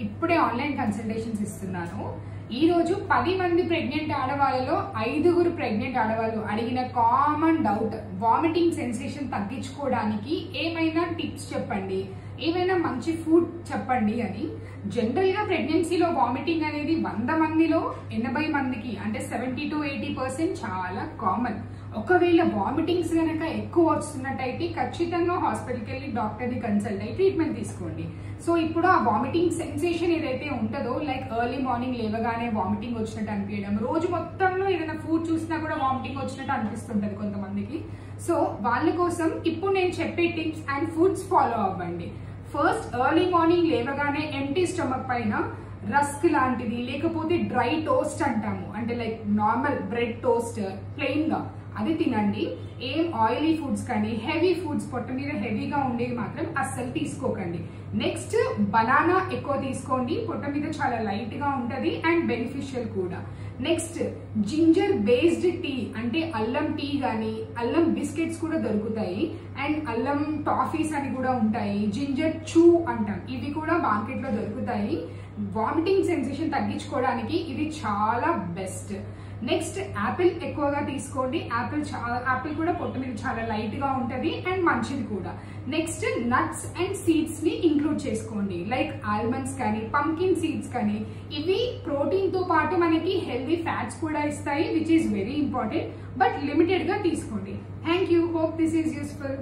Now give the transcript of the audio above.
ఇప్పుడే online consultations ఇస్తున్నాను. ఈ రోజు 10 మంది ప్రెగ్నెంట్ ఆడవాళ్ళలో 5గురు ప్రెగ్నెంట్ ఆడవాళ్ళు అడిగిన కామన్ డౌట్, వామిటింగ్ సెన్సేషన్ తగ్గించుకోవడానికి ఏమైనా టిప్స్ చెప్పండి, ఏమైనా మంచి ఫుడ్ చెప్పండి అని. జనరల్ గా ప్రెగ్నెన్సీలో వామిటింగ్ అనేది 100 మందిలో 80 మందికి అంటే 70 to 80% చాలా కామన్. ఒకవేళ వామిటింగ్స్ గనక ఎక్కువ వస్తున్నట్టయితే ఖచ్చితంగా హాస్పిటల్కి వెళ్ళి డాక్టర్ని కన్సల్ట్ అయ్యి ట్రీట్మెంట్ తీసుకోండి. సో ఇప్పుడు ఆ వామిటింగ్ సెన్సేషన్ ఏదైతే ఉంటుందో, లైక్ ఎర్లీ మార్నింగ్ లేవగానే వామిటింగ్ వచ్చినట్టు అనిపించడం, రోజు మొత్తంలో ఏదైనా ఫుడ్ చూసినా కూడా వామిటింగ్ వచ్చినట్టు అనిపిస్తుంటది కొంతమందికి. సో వాళ్ళ కోసం ఇప్పుడు నేను చెప్పే టిప్స్ అండ్ ఫుడ్స్ ఫాలో అవ్వండి. ఫస్ట్, ఎర్లీ మార్నింగ్ లేవగానే ఎంటీ స్టమక్ పైన రస్క్ లాంటిది, లేకపోతే డ్రై టోస్ట్ అంటాము, అంటే like normal bread toast plain గా, అది తినండి. ఏం ఆయిలీ ఫుడ్స్ కానీ హెవీ ఫుడ్స్, పొట్ట మీద హెవీగా ఉండేవి మాత్రం అస్సలు తీసుకోకండి. నెక్స్ట్, బనానా ఎక్కువ తీసుకోండి, పొట్ట మీద చాలా లైట్ గా ఉంటది అండ్ బెనిఫిషియల్ కూడా. నెక్స్ట్, జింజర్ బేస్డ్ టీ, అంటే అల్లం టీ గానీ అల్లం బిస్కెట్స్ కూడా దొరుకుతాయి అండ్ అల్లం టాఫీస్ అని కూడా ఉంటాయి. జింజర్ చూ అంటాం, ఇవి కూడా మార్కెట్ లో దొరుకుతాయి. వామిటింగ్ సెన్సేషన్ తగ్గించుకోవడానికి ఇది చాలా బెస్ట్. నెక్స్ట్, యాపిల్ ఎక్కువగా తీసుకోండి. యాపిల్ కూడా పొట్ట మీద చాలా లైట్ గా ఉంటది అండ్ మంచిది కూడా. నెక్స్ట్, నట్స్ అండ్ సీడ్స్ ని ఇంక్లూడ్ చేసుకోండి, లైక్ ఆల్మండ్స్ కానీ పంకిన్ సీడ్స్ కానీ. ఇవి ప్రోటీన్ తో పాటు మనకి హెల్దీ ఫ్యాట్స్ కూడా ఇస్తాయి, which is very important. But limited గా తీసుకోండి. Thank you. Hope this is useful.